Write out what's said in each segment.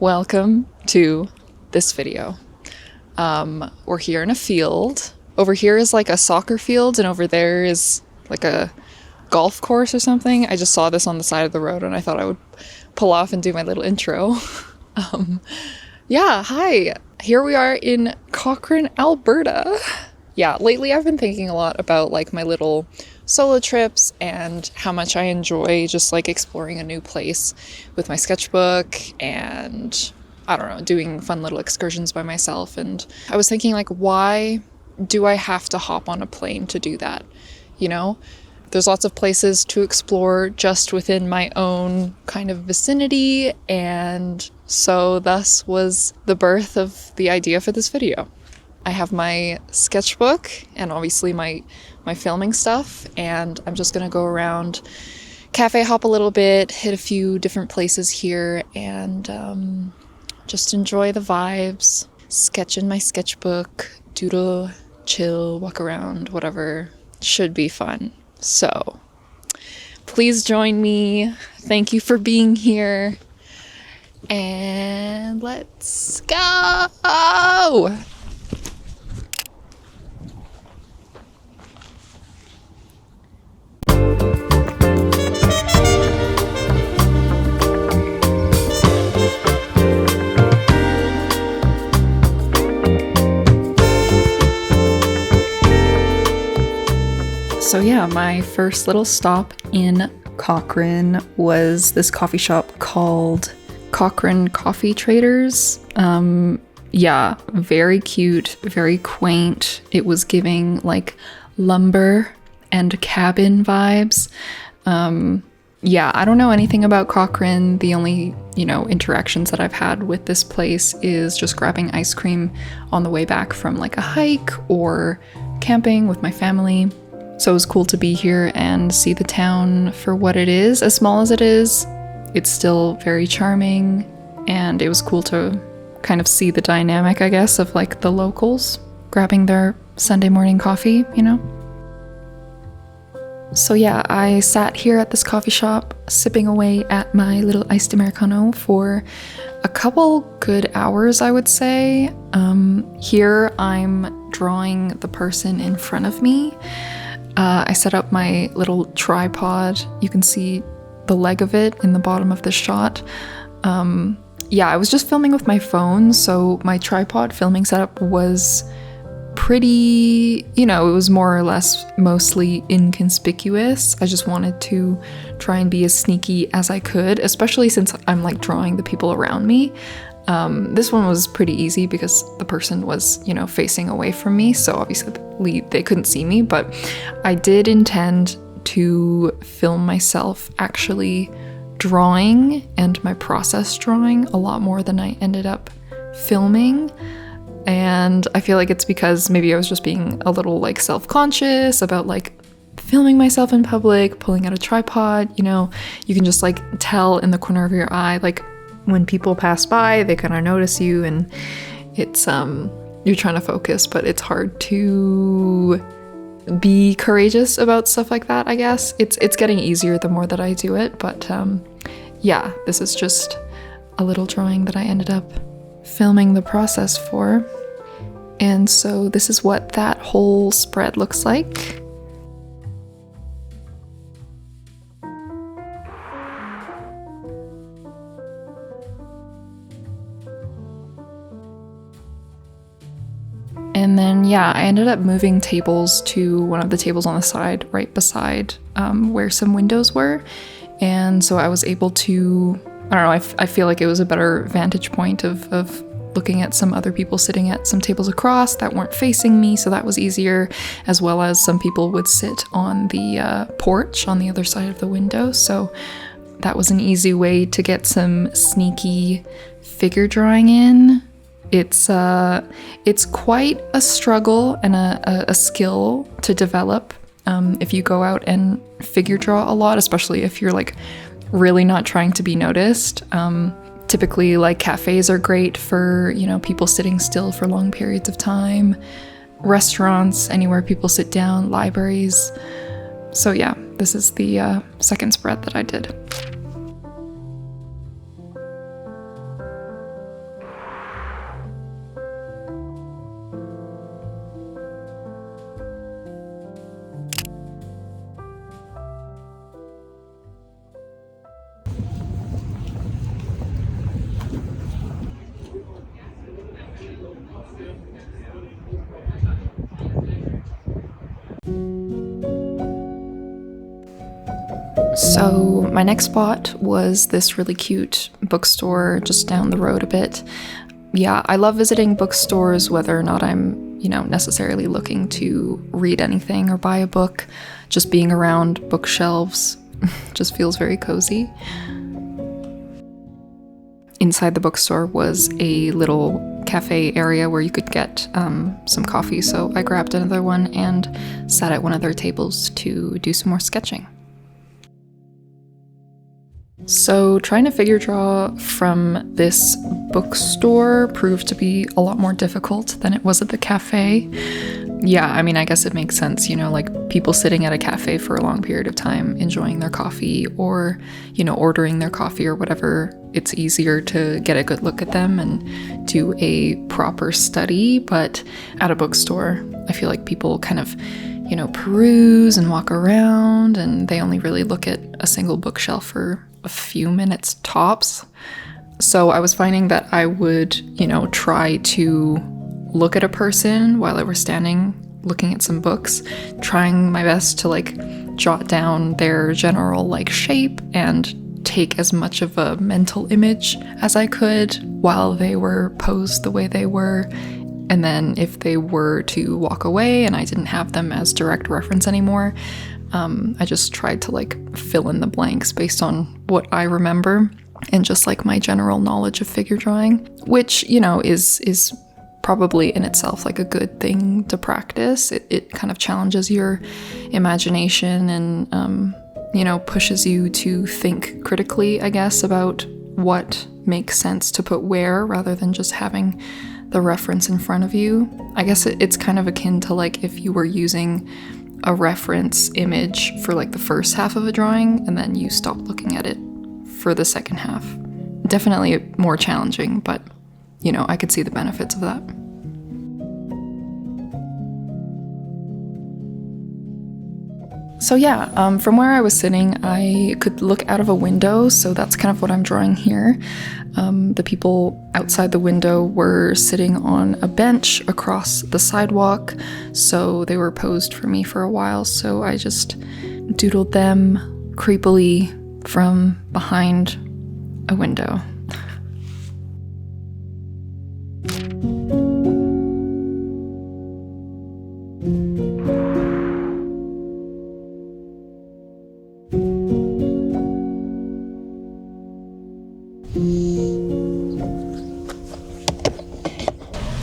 Welcome to this video. We're here in a field. Over here is like a soccer field and over there is like a golf course or something. I just saw this on the side of the road and I thought I would pull off and do my little intro. Yeah, hi. Here we are in Cochrane, Alberta. Yeah, lately I've been thinking a lot about like my little solo trips and how much I enjoy just like exploring a new place with my sketchbook and I don't know, doing fun little excursions by myself. And I was thinking like, why do I have to hop on a plane to do that? You know, there's lots of places to explore just within my own kind of vicinity. And so thus was the birth of the idea for this video. I have my sketchbook and obviously my filming stuff, and I'm just gonna go around, cafe hop a little bit, hit a few different places here, and just enjoy the vibes, sketch in my sketchbook, doodle, chill, walk around, whatever. Should be fun. So please join me. Thank you for being here. And let's go! So yeah, my first little stop in Cochrane was this coffee shop called Cochrane Coffee Traders. Yeah, very cute, very quaint. It was giving like lumber and cabin vibes. Yeah, I don't know anything about Cochrane. The only, interactions that I've had with this place is just grabbing ice cream on the way back from like a hike or camping with my family. So it was cool to be here and see the town for what it is. As small as it is, it's still very charming, and it was cool to kind of see the dynamic, I guess, of like the locals grabbing their Sunday morning coffee, So yeah, I sat here at this coffee shop sipping away at my little iced Americano for a couple good hours, I would say. Here I'm drawing the person in front of me. I set up my little tripod. You can see the leg of it in the bottom of the shot. Yeah, I was just filming with my phone, so my tripod filming setup was pretty, it was more or less mostly inconspicuous. I just wanted to try and be as sneaky as I could, especially since I'm like drawing the people around me. This one was pretty easy because the person was, facing away from me, so obviously they couldn't see me, but I did intend to film myself actually drawing and my process drawing a lot more than I ended up filming. And I feel like it's because maybe I was just being a little like self-conscious about like filming myself in public, pulling out a tripod, you can just like tell in the corner of your eye, like when people pass by, they kind of notice you, and it's you're trying to focus, but it's hard to be courageous about stuff like that, I guess. It's getting easier the more that I do it, but yeah, this is just a little drawing that I ended up filming the process for. And so this is what that whole spread looks like. And then, yeah, I ended up moving tables to one of the tables on the side right beside where some windows were. And so I was able to, I don't know, I feel like it was a better vantage point of looking at some other people sitting at some tables across that weren't facing me, so that was easier, as well as some people would sit on the porch on the other side of the window. So that was an easy way to get some sneaky figure drawing in. It's quite a struggle and a skill to develop if you go out and figure draw a lot, especially if you're like really not trying to be noticed. Typically, like cafes are great for, people sitting still for long periods of time. Restaurants, anywhere people sit down, libraries. So yeah, this is the second spread that I did. So my next spot was this really cute bookstore just down the road a bit. Yeah, I love visiting bookstores whether or not I'm, necessarily looking to read anything or buy a book. Just being around bookshelves just feels very cozy. Inside the bookstore was a little cafe area where you could get some coffee, so I grabbed another one and sat at one of their tables to do some more sketching. So trying to figure draw from this bookstore proved to be a lot more difficult than it was at the cafe. Yeah, I mean, I guess it makes sense, like people sitting at a cafe for a long period of time, enjoying their coffee or, ordering their coffee or whatever. It's easier to get a good look at them and do a proper study. But at a bookstore, I feel like people kind of, peruse and walk around, and they only really look at a single bookshelf for a few minutes tops. So I was finding that I would, try to look at a person while I was standing looking at some books, trying my best to jot down their general shape and take as much of a mental image as I could while they were posed the way they were. And then if they were to walk away and I didn't have them as direct reference anymore, I just tried to fill in the blanks based on what I remember and just my general knowledge of figure drawing, which, is probably in itself a good thing to practice. It kind of challenges your imagination and, pushes you to think critically, I guess, about what makes sense to put where rather than just having the reference in front of you. I guess it's kind of akin to if you were using a reference image for the first half of a drawing and then you stop looking at it for the second half. Definitely more challenging, but I could see the benefits of that. So yeah, from where I was sitting, I could look out of a window, so that's kind of what I'm drawing here. The people outside the window were sitting on a bench across the sidewalk, so they were posed for me for a while, so I just doodled them creepily from behind a window.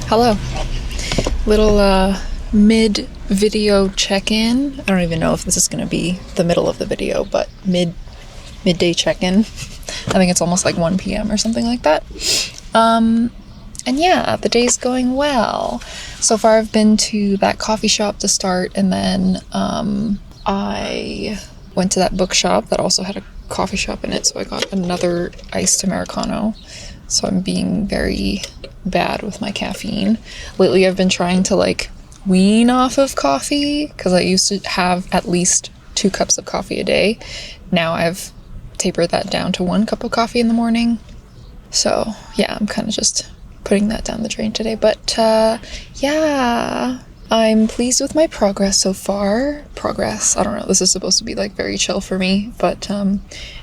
Hello. Little mid-video check-in. I don't even know if this is going to be the middle of the video, but midday check-in. I think it's almost 1 p.m. or something like that. And yeah, the day's going well. So far I've been to that coffee shop to start, and then I went to that bookshop that also had a coffee shop in it, so I got another iced Americano. So I'm being very bad with my caffeine. Lately I've been trying to wean off of coffee because I used to have at least 2 cups of coffee a day. Now I've tapered that down to 1 cup of coffee in the morning. So yeah, I'm kind of just putting that down the drain today. But yeah, I'm pleased with my progress so far. I don't know, this is supposed to be very chill for me, but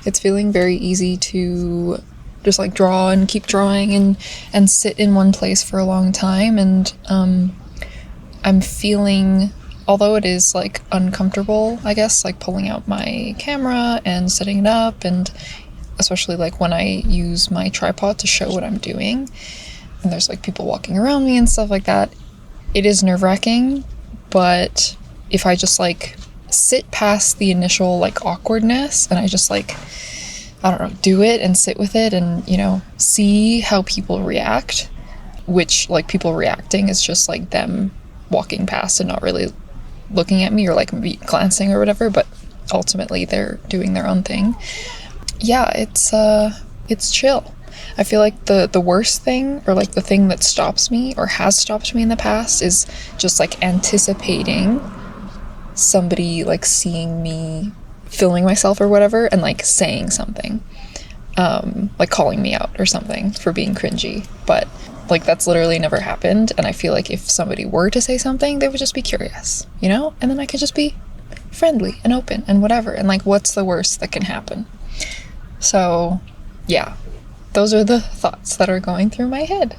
it's feeling very easy to just draw and keep drawing and sit in one place for a long time. And I'm feeling, although it is uncomfortable, I guess, pulling out my camera and setting it up, and especially when I use my tripod to show what I'm doing and there's people walking around me and stuff like that, it is nerve-wracking. But if I just sit past the initial awkwardness and I just I don't know, do it and sit with it and, see how people react, which, people reacting is just, them walking past and not really looking at me or, maybe glancing or whatever, but ultimately they're doing their own thing. Yeah, it's chill. I feel the worst thing, or, the thing that stops me or has stopped me in the past is just, anticipating somebody, seeing me filming myself or whatever and saying something, calling me out or something for being cringy. But that's literally never happened, and I feel if somebody were to say something, they would just be curious, and then I could just be friendly and open and whatever, and like, what's the worst that can happen? So yeah, those are the thoughts that are going through my head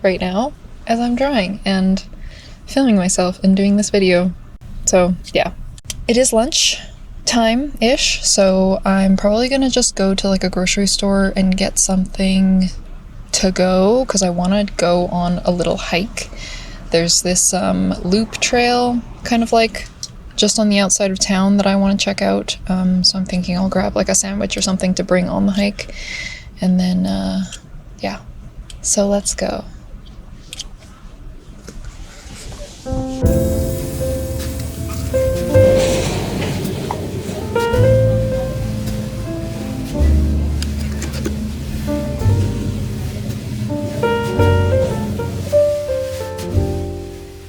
right now as I'm drawing and filming myself and doing this video. So yeah, it is lunch time-ish, so I'm probably gonna just go to like a grocery store and get something to go, because I want to go on a little hike. There's this loop trail kind of like just on the outside of town that I want to check out, so I'm thinking I'll grab like a sandwich or something to bring on the hike, and then yeah, so let's go.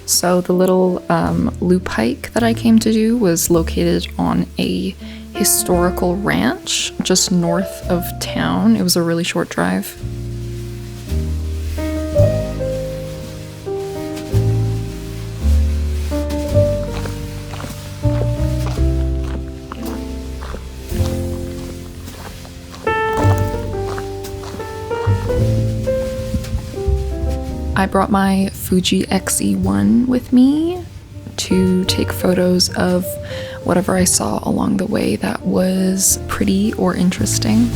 So the little loop hike that I came to do was located on a historical ranch just north of town. It was a really short drive. I brought my Fuji Xe1 with me to take photos of whatever I saw along the way that was pretty or interesting.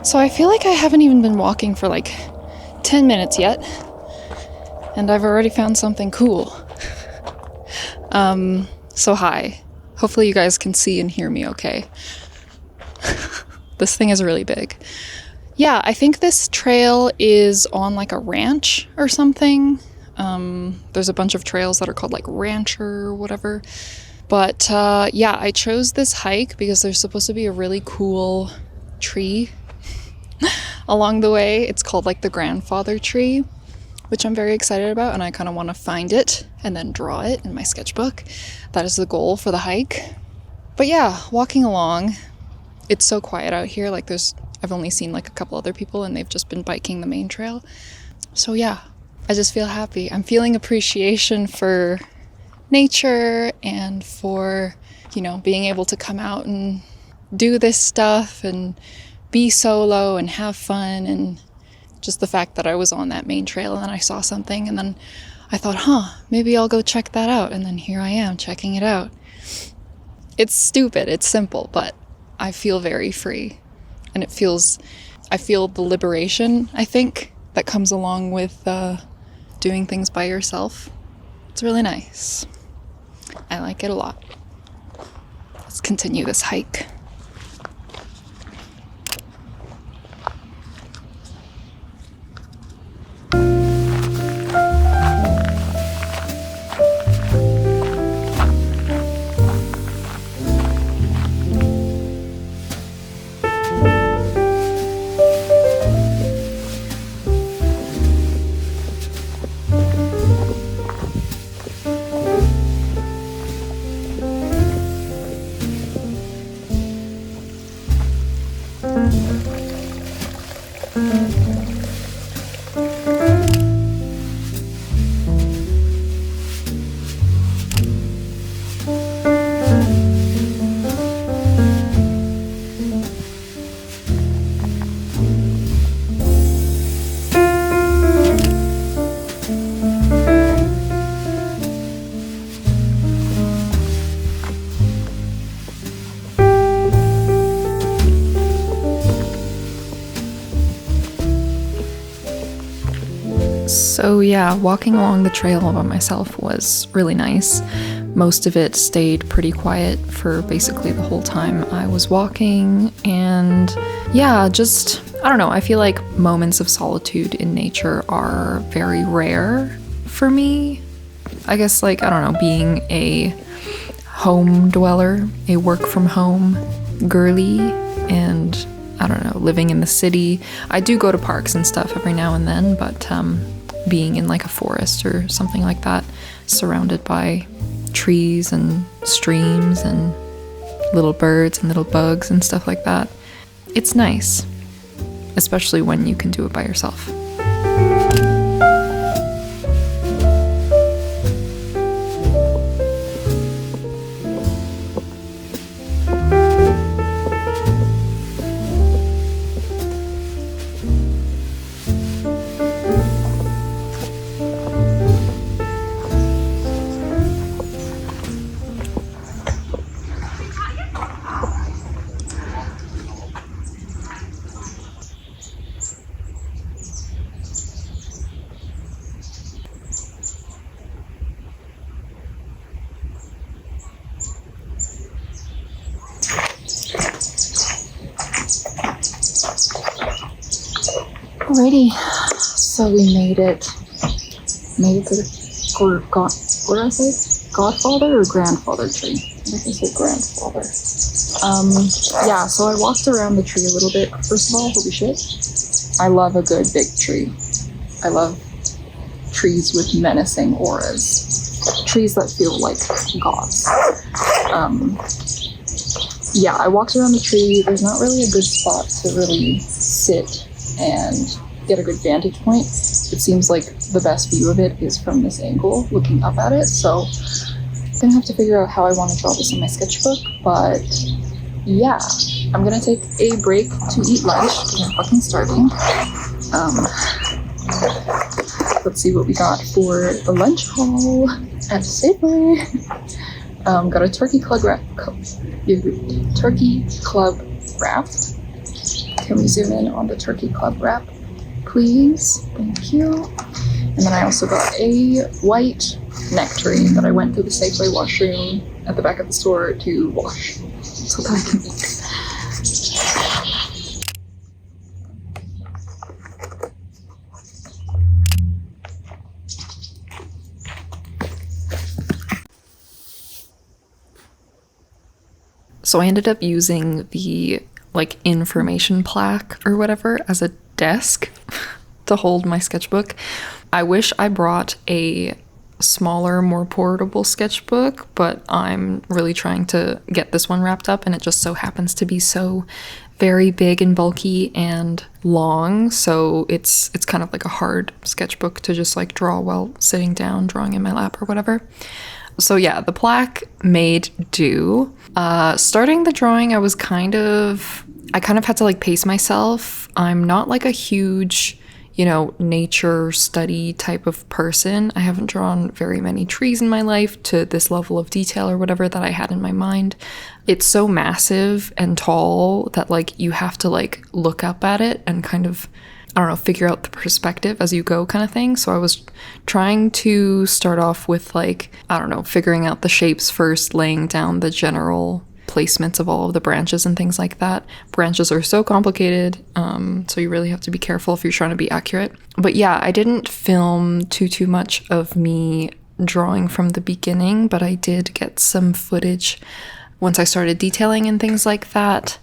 So I feel like I haven't even been walking for like 10 minutes yet, and I've already found something cool. So hi. Hopefully you guys can see and hear me okay. This thing is really big. Yeah, I think this trail is on like a ranch or something. There's a bunch of trails that are called like Rancher or whatever. But yeah, I chose this hike because there's supposed to be a really cool tree along the way. It's called like the grandfather tree, which I'm very excited about, and I kind of want to find it and then draw it in my sketchbook. That is the goal for the hike. But yeah, walking along, it's so quiet out here. Like I've only seen like a couple other people and they've just been biking the main trail. So yeah, I just feel happy. I'm feeling appreciation for nature and for, you know, being able to come out and do this stuff and be solo and have fun, and just the fact that I was on that main trail and then I saw something and then I thought, maybe I'll go check that out, and then here I am checking it out. It's stupid, it's simple, but I feel very free, and I feel the liberation, I think, that comes along with doing things by yourself. It's really nice. I like it a lot. Let's continue this hike. So yeah, walking along the trail by myself was really nice. Most of it stayed pretty quiet for basically the whole time I was walking, and yeah, just, I don't know, I feel like moments of solitude in nature are very rare for me. I guess, like, I don't know, being a home dweller, a work from home girly, and I don't know, living in the city. I do go to parks and stuff every now and then, but being in like a forest or something like that, surrounded by trees and streams and little birds and little bugs and stuff like that, it's nice, especially when you can do it by yourself. Alrighty, so we made it to the what did I say? Godfather or grandfather tree? I think I said grandfather. Yeah, so I walked around the tree a little bit. First of all, holy shit, I love a good big tree. I love trees with menacing auras. Trees that feel like gods. Yeah, I walked around the tree. There's not really a good spot to really sit and get a good vantage point. It seems like the best view of it is from this angle, looking up at it, so I'm gonna have to figure out how I want to draw this in my sketchbook, but yeah, I'm gonna take a break to eat lunch because I'm fucking starving. Let's see what we got for the lunch haul at Safeway. Got a turkey club wrap. Can we zoom in on the turkey club wrap, please? Thank you. And then I also got a white nectarine that I went to the Safeway washroom at the back of the store to wash so that I can eat. So I ended up using the like information plaque or whatever as a desk to hold my sketchbook. I wish I brought a smaller, more portable sketchbook, but I'm really trying to get this one wrapped up, and it just so happens to be so very big and bulky and long, so it's kind of like a hard sketchbook to just like draw while sitting down, drawing in my lap or whatever. So yeah, the plaque made do. Starting the drawing, I kind of had to like pace myself. I'm not like a huge, nature study type of person. I haven't drawn very many trees in my life to this level of detail or whatever that I had in my mind. It's so massive and tall that like you have to like look up at it and kind of, I don't know, figure out the perspective as you go kind of thing. So I was trying to start off with like, I don't know, figuring out the shapes first, laying down the general placements of all of the branches and things like that. Branches are so complicated, so you really have to be careful if you're trying to be accurate. But yeah, I didn't film too much of me drawing from the beginning, but I did get some footage once I started detailing and things like that.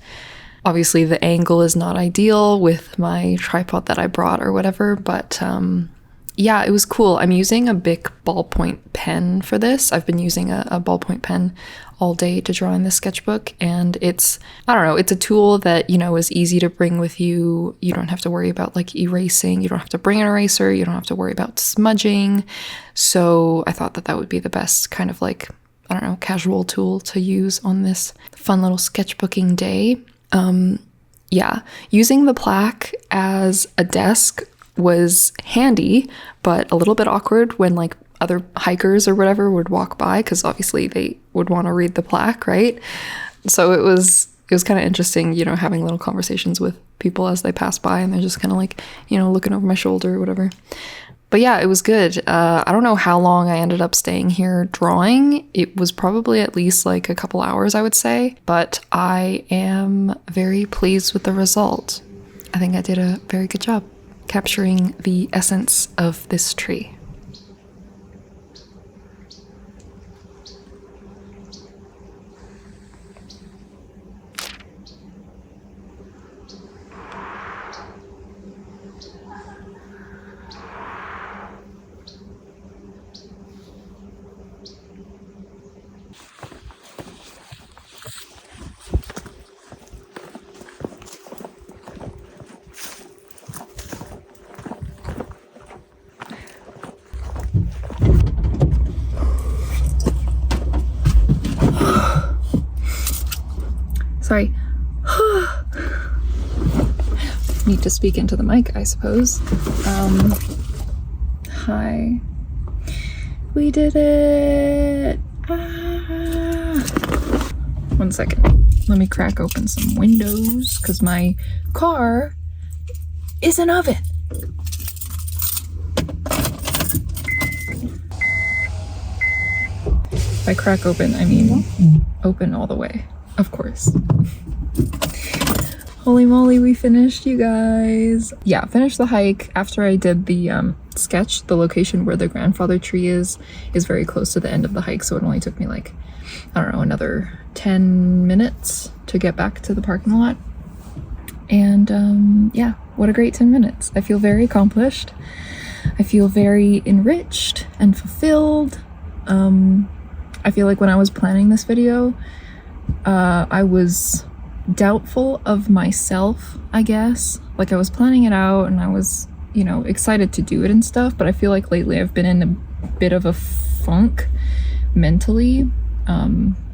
Obviously, the angle is not ideal with my tripod that I brought or whatever, but yeah, it was cool. I'm using a Bic ballpoint pen for this. I've been using a ballpoint pen all day to draw in this sketchbook, and it's a tool that, is easy to bring with you. You don't have to worry about like erasing. You don't have to bring an eraser. You don't have to worry about smudging. So I thought that would be the best kind of like, casual tool to use on this fun little sketchbooking day. Yeah, using the plaque as a desk was handy, but a little bit awkward when like other hikers or whatever would walk by, because obviously they would want to read the plaque, right? So it was kind of interesting, having little conversations with people as they pass by, and they're just kind of like, looking over my shoulder or whatever. But yeah, it was good. I don't know how long I ended up staying here drawing. It was probably at least like a couple hours, I would say, but I am very pleased with the result. I think I did a very good job capturing the essence of this tree. Sorry. Need to speak into the mic, I suppose. Hi. We did it! Ah. 1 second. Let me crack open some windows, because my car is an oven. By crack open, I mean open all the way, of course. Holy moly, we finished, you guys. Yeah, finished the hike after I did the sketch. The location where the grandfather tree is very close to the end of the hike, so it only took me like, I don't know, another 10 minutes to get back to the parking lot. And yeah, what a great 10 minutes. I feel very accomplished. I feel very enriched and fulfilled. I feel like when I was planning this video, I was doubtful of myself, I guess. Like, I was planning it out and I was, you know, excited to do it and stuff, but I feel like lately I've been in a bit of a funk mentally.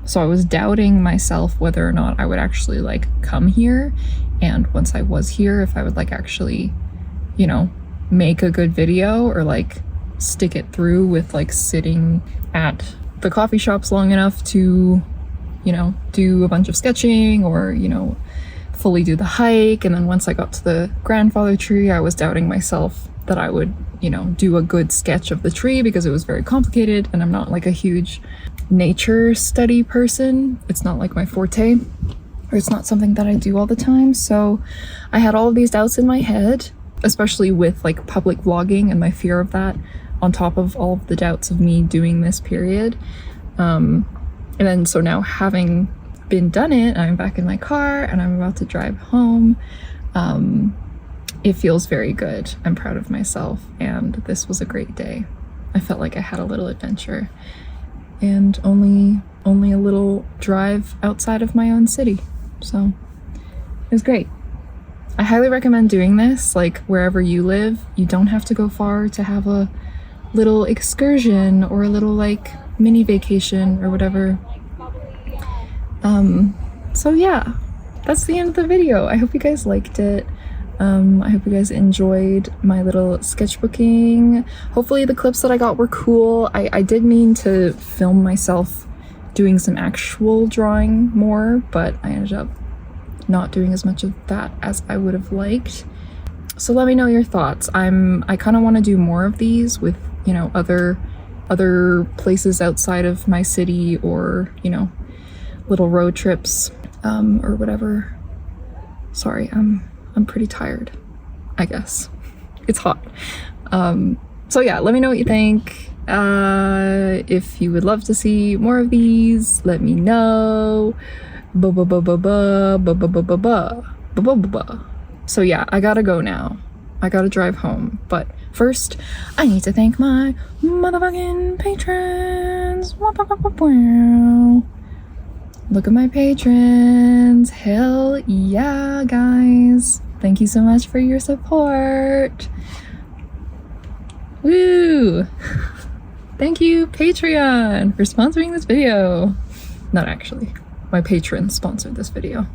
So I was doubting myself whether or not I would actually like come here, and once I was here, if I would like actually, you know, make a good video or like stick it through with like sitting at the coffee shops long enough to, you know, do a bunch of sketching or, you know, fully do the hike. And then once I got to the grandfather tree, I was doubting myself that I would, you know, do a good sketch of the tree because it was very complicated and I'm not like a huge nature study person. It's not like my forte, or it's not something that I do all the time. So I had all of these doubts in my head, especially with like public vlogging and my fear of that, on top of all of the doubts of me doing this period. And then so now, having been done it, I'm back in my car and I'm about to drive home. It feels very good. I'm proud of myself, and this was a great day. I felt like I had a little adventure, and only a little drive outside of my own city. So it was great. I highly recommend doing this. Like, wherever you live, you don't have to go far to have a little excursion or a little like mini vacation or whatever. So yeah, that's the end of the video. I hope you guys liked it. I hope you guys enjoyed my little sketchbooking. Hopefully the clips that I got were cool. I did mean to film myself doing some actual drawing more, but I ended up not doing as much of that as I would have liked. So let me know your thoughts. I kind of want to do more of these with, you know, other places outside of my city, or, you know, little road trips, or whatever. Sorry, I'm pretty tired, I guess. It's hot. So yeah, let me know what you think. If you would love to see more of these, let me know. So yeah, I gotta go now. I gotta drive home. But first, I need to thank my motherfucking patrons. Look at my patrons. Hell yeah, guys. Thank you so much for your support. Woo! Thank you, Patreon, for sponsoring this video. Not actually. My patrons sponsored this video.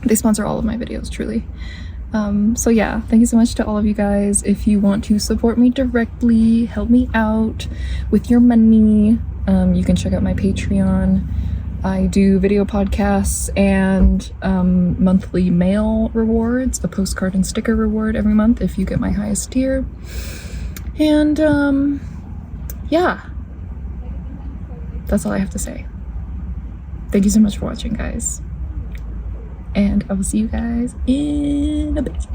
They sponsor all of my videos, truly. So yeah, thank you so much to all of you guys. If you want to support me directly, help me out with your money, you can check out my Patreon. I do video podcasts and monthly mail rewards, a postcard and sticker reward every month if you get my highest tier. And yeah, that's all I have to say. Thank you so much for watching, guys. And I will see you guys in a bit.